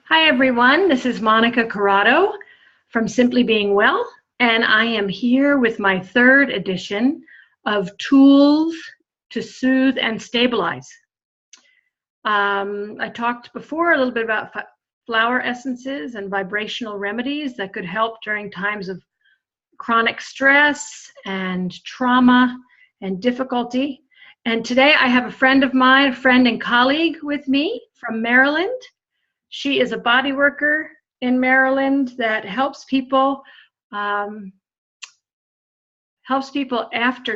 Hi, everyone. This is Monica Corrado from Simply Being Well, and I am here with my third edition of Tools to Soothe and Stabilize. I talked before a little bit about flower essences and vibrational remedies that could help during times of chronic stress and trauma and difficulty. And today I have a friend of mine, a friend and colleague with me from Maryland. She is a body worker in Maryland that helps people after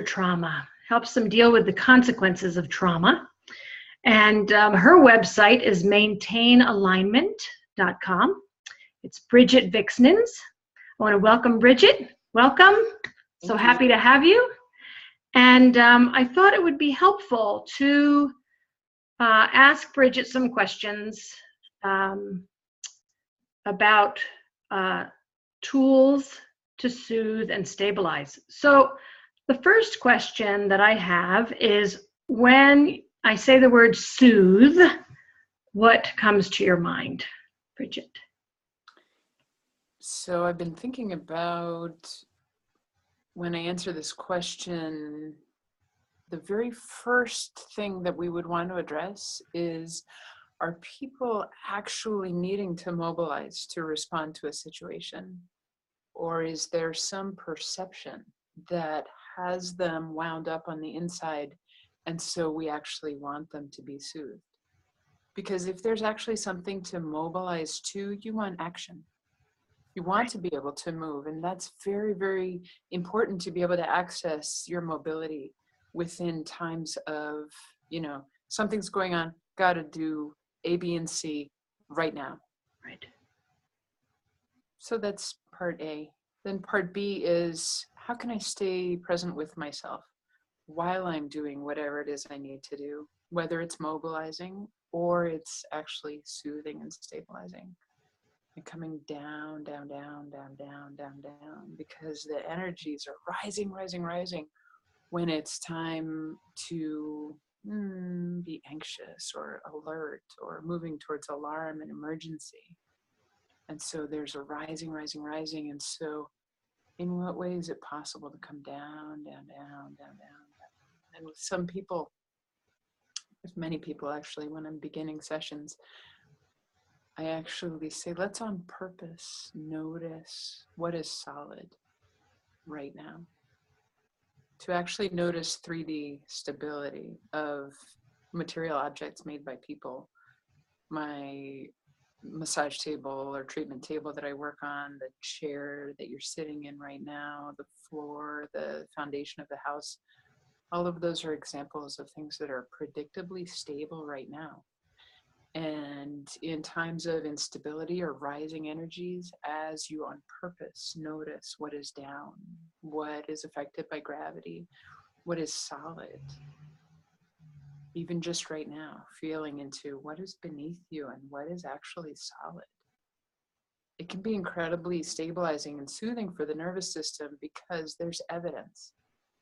trauma, helps them deal with the consequences of trauma. And her website is maintainalignment.com. It's Brigit Viksnins. I want to welcome Brigit. Welcome. So happy to have you. And I thought it would be helpful to ask Brigit some questions about tools to soothe and stabilize. So the first question that I have is, when I say the word soothe, what comes to your mind, Brigit? So I've been thinking about, when I answer this question, the very first thing that we would want to address is, are people actually needing to mobilize to respond to a situation? Or is there some perception that has them wound up on the inside, and so we actually want them to be soothed? Because if there's actually something to mobilize to, you want action. You want to be able to move, and that's very, very important to be able to access your mobility within times of, something's going on, got to do A, B, and C right now. Right. So that's part A. Then part B is, how can I stay present with myself while I'm doing whatever it is I need to do, whether it's mobilizing or it's actually soothing and stabilizing, and coming down, down, down, down, down, down, down, because the energies are rising, rising, rising when it's time to be anxious or alert or moving towards alarm and emergency. And so there's a rising, rising, rising. And so in what way is it possible to come down, down, down, down, down? And with some people, with many people actually, when I'm beginning sessions, I actually say, let's on purpose notice what is solid right now. To actually notice 3D stability of material objects made by people. My massage table or treatment table that I work on, the chair that you're sitting in right now, the floor, the foundation of the house, all of those are examples of things that are predictably stable right now. And in times of instability or rising energies, as you on purpose notice what is down, what is affected by gravity, what is solid, even just right now, feeling into what is beneath you and what is actually solid. It can be incredibly stabilizing and soothing for the nervous system, because there's evidence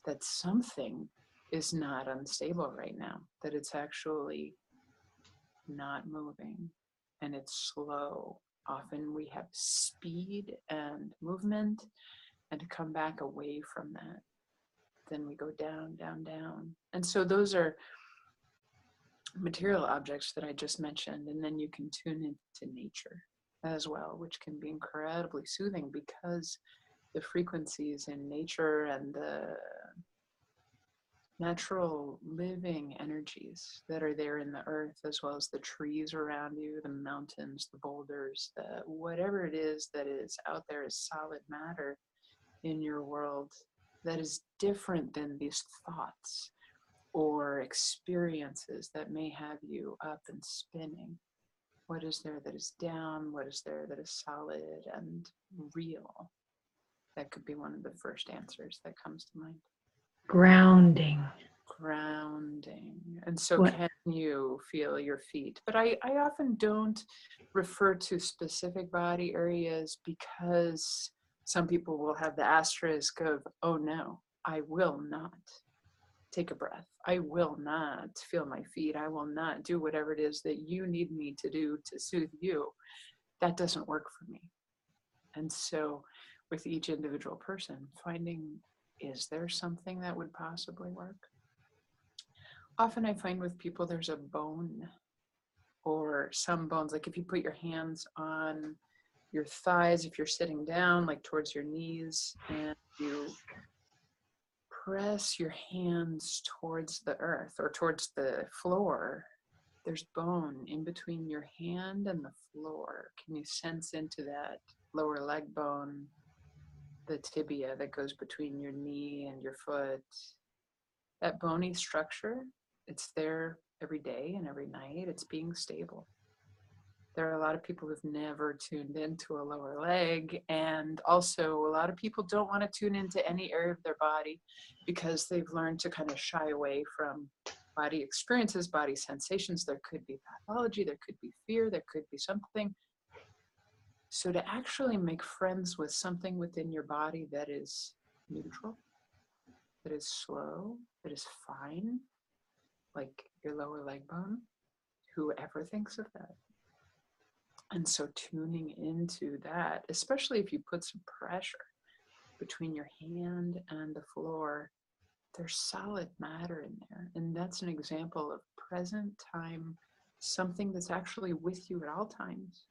that something is not unstable right now, that it's actually not moving, and it's slow. Often we have speed and movement, and to come back away from that, then we go down, down, down. And so those are material objects that I just mentioned, and then you can tune into nature as well, which can be incredibly soothing, because the frequencies in nature and the natural living energies that are there in the earth, as well as the trees around you, the mountains, the boulders, whatever it is that is out there is solid matter in your world that is different than these thoughts or experiences that may have you up and spinning. What is there that is down? What is there that is solid and real? That could be one of the first answers that comes to mind. Grounding. And so can you feel your feet? But I often don't refer to specific body areas, because some people will have the asterisk of, oh no, I will not take a breath. I will not feel my feet. I will not do whatever it is that you need me to do to soothe you. that doesn't work for me. And so with each individual person, finding, is there something that would possibly work? Often I find with people there's a bone or some bones, like if you put your hands on your thighs, if you're sitting down, like towards your knees, and you press your hands towards the earth or towards the floor, there's bone in between your hand and the floor. Can you sense into that lower leg bone, the tibia that goes between your knee and your foot? That bony structure, it's there every day and every night. It's being stable. There are a lot of people who've never tuned into a lower leg, and also a lot of people don't want to tune into any area of their body because they've learned to kind of shy away from body experiences, body sensations. There could be pathology, there could be fear, there could be something. So to actually make friends with something within your body that is neutral, that is slow, that is fine, like your lower leg bone, whoever thinks of that. And so tuning into that, especially if you put some pressure between your hand and the floor, there's solid matter in there. And that's an example of present time, something that's actually with you at all times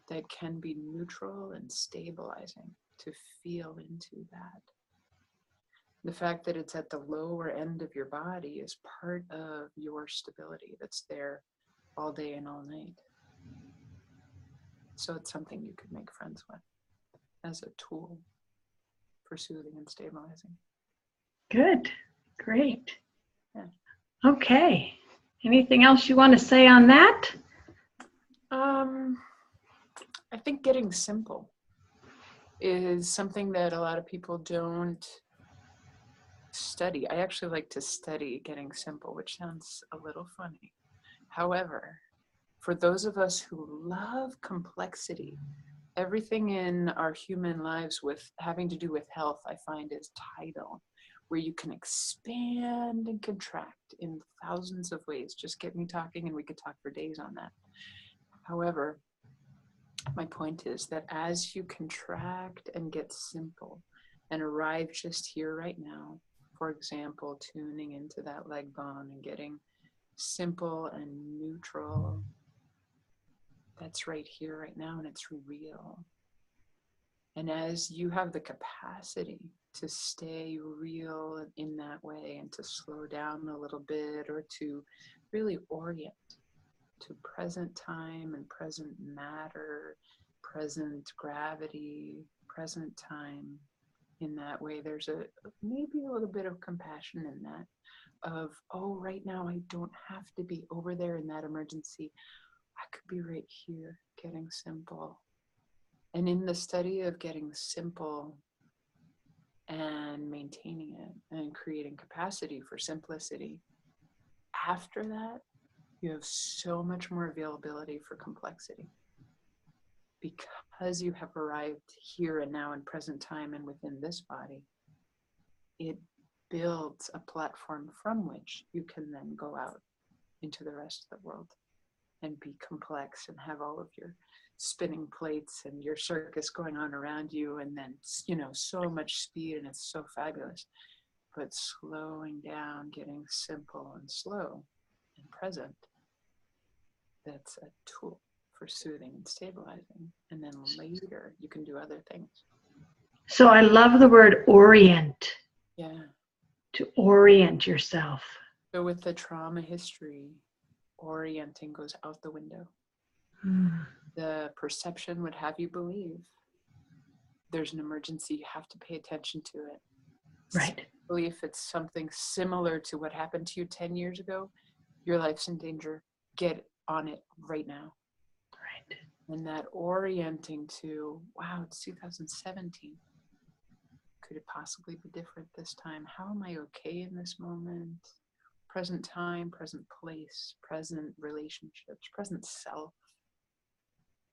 that can be neutral and stabilizing, to feel into that. The fact that it's at the lower end of your body is part of your stability that's there all day and all night. So it's something you could make friends with as a tool for soothing and stabilizing. Good. Great. Yeah. Okay. Anything else you want to say on that? I think getting simple is something that a lot of people don't study. I actually like to study getting simple, which sounds a little funny. However, for those of us who love complexity, everything in our human lives with having to do with health, I find, is tidal, where you can expand and contract in thousands of ways. Just get me talking and we could talk for days on that. However, my point is that as you contract and get simple and arrive just here right now, for example, tuning into that leg bone and getting simple and neutral, that's right here, right now, and it's real. And as you have the capacity to stay real in that way and to slow down a little bit or to really orient to present time and present matter, present gravity, present time, in that way, there's maybe a little bit of compassion in that of, oh, right now I don't have to be over there in that emergency. I could be right here getting simple. And in the study of getting simple and maintaining it and creating capacity for simplicity, after that, you have so much more availability for complexity. Because you have arrived here and now in present time and within this body, it builds a platform from which you can then go out into the rest of the world and be complex and have all of your spinning plates and your circus going on around you, and then, so much speed, and it's so fabulous. But slowing down, getting simple and slow and present, that's a tool for soothing and stabilizing. And then later you can do other things. So I love the word orient. Yeah. To orient yourself. So with the trauma history, orienting goes out the window. The perception would have you believe there's an emergency, you have to pay attention to it. Right. If it's something similar to what happened to you 10 years ago, your life's in danger. Get on it right now. Right. And that orienting to, wow, it's 2017. Could it possibly be different this time? How am I okay in this moment? Present time, present place, present relationships, present self.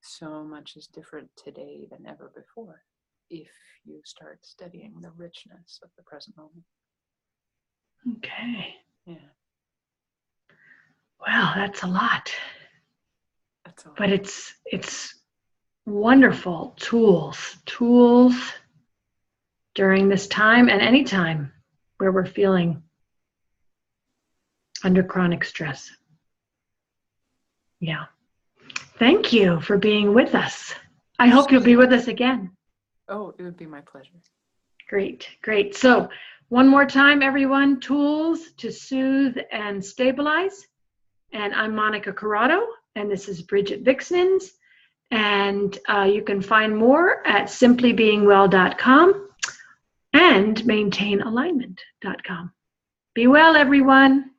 So much is different today than ever before if you start studying the richness of the present moment. Okay. Yeah. Wow, that's a lot. That's a lot. But it's wonderful tools during this time and any time where we're feeling under chronic stress. Yeah. Thank you for being with us. I hope you'll be with us again. Oh, it would be my pleasure. Great, great. So one more time, everyone, tools to soothe and stabilize. And I'm Monica Corrado, and this is Brigit Viksnins. And you can find more at simplybeingwell.com and maintainalignment.com. Be well, everyone.